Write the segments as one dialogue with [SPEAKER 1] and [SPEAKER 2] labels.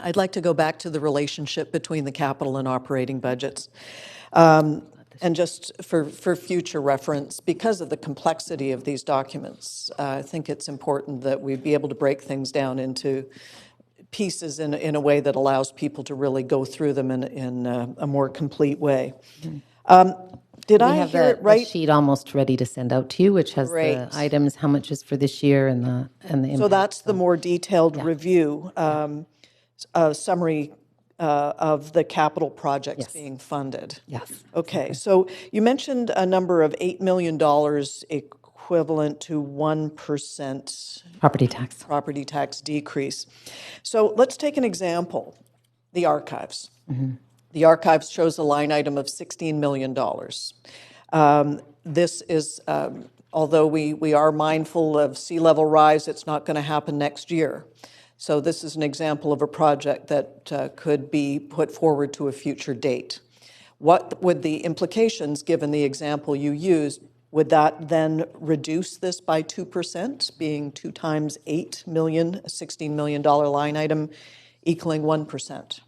[SPEAKER 1] I'd like to go back to the relationship between the capital and operating budgets. And just for future reference, because of the complexity of these documents, I think it's important that we be able to break things down into pieces in a way that allows people to really go through them in a more complete way. Did I hear it right?
[SPEAKER 2] The sheet almost ready to send out to you, which has
[SPEAKER 1] Great.
[SPEAKER 2] the items, how much is for this year, and the impact.
[SPEAKER 1] So that's the more detailed review, summary of the capital projects being funded.
[SPEAKER 2] Yes.
[SPEAKER 1] Okay, so you mentioned a number of $8 million equivalent to 1% property tax decrease. So let's take an example, the archives. The archives shows a line item of $16 million. This is, although we are mindful of sea level rise, it's not going to happen next year. So this is an example of a project that could be put forward to a future date. What would the implications, given the example you used, would that then reduce this by 2%, being 2 times $8 million, a $16 million line item, equaling 1%?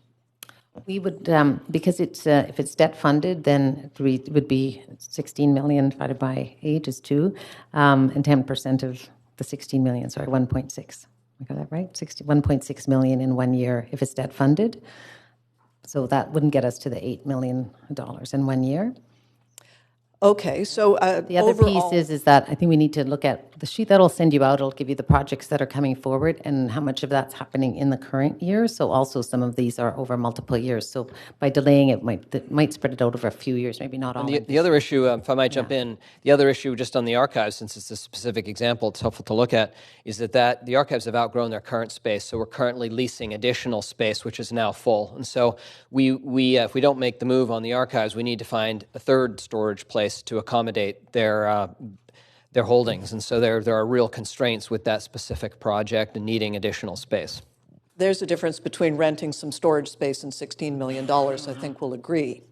[SPEAKER 2] We would, because it's if it's debt funded, then it would be 16 million divided by 8 is 2, and 10% of the 16 million, sorry, 1.6. I got that right? 1.6 million in 1 year if it's debt funded. So that wouldn't get us to the $8 million in 1 year.
[SPEAKER 1] Okay, so
[SPEAKER 2] the other piece is that I think we need to look at the sheet that'll send you out. It'll give you the projects that are coming forward and how much of that's happening in the current year. So also some of these are over multiple years. So by delaying it, might spread it out over a few years, maybe not all.
[SPEAKER 3] And the other issue, if I might jump in, the other issue just on the archives, since it's a specific example, it's helpful to look at, is that the archives have outgrown their current space. So we're currently leasing additional space, which is now full. And so we if we don't make the move on the archives, we need to find a third storage place to accommodate their holdings, and so there are real constraints with that specific project and needing additional space.
[SPEAKER 1] There's a difference between renting some storage space and $16 million, I think we'll agree.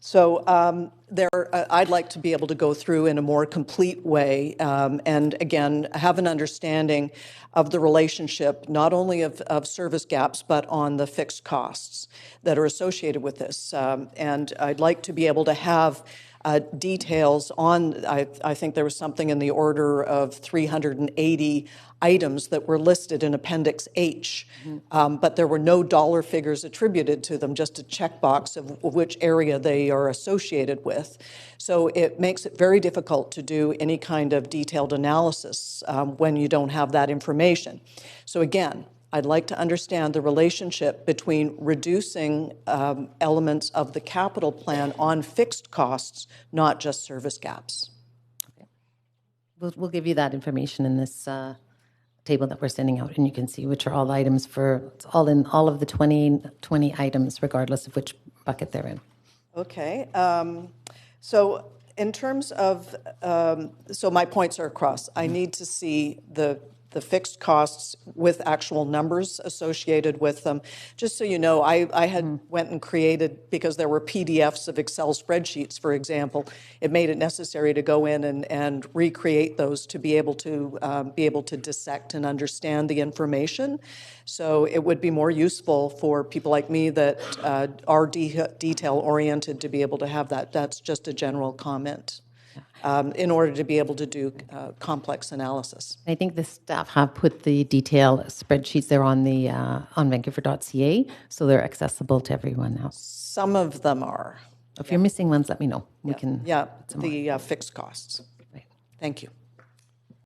[SPEAKER 1] So I'd like to be able to go through in a more complete way and, again, have an understanding of the relationship, not only of service gaps, but on the fixed costs that are associated with this. And I'd like to be able to have details on, I think there was something in the order of 380 items that were listed in Appendix H, but there were no dollar figures attributed to them, just a checkbox of which area they are associated with. So it makes it very difficult to do any kind of detailed analysis when you don't have that information. So again, I'd like to understand the relationship between reducing elements of the capital plan on fixed costs, not just service gaps.
[SPEAKER 2] Okay. We'll give you that information in this table that we're sending out, and you can see which are all items it's all of the 20 items, regardless of which bucket they're in.
[SPEAKER 1] Okay. So in terms of, so my points are across. I need to see the fixed costs with actual numbers associated with them. Just so you know, I had went and created, because there were PDFs of Excel spreadsheets, for example, it made it necessary to go in and recreate those to be able to dissect and understand the information. So it would be more useful for people like me that are detail-oriented to be able to have that. That's just a general comment. In order to be able to do complex analysis.
[SPEAKER 2] I think the staff have put the detail spreadsheets there on the on Vancouver.ca, so they're accessible to everyone now.
[SPEAKER 1] Some of them are.
[SPEAKER 2] If you're missing ones, let me know. We can.
[SPEAKER 1] Yeah, the fixed costs.
[SPEAKER 2] Right.
[SPEAKER 1] Thank you.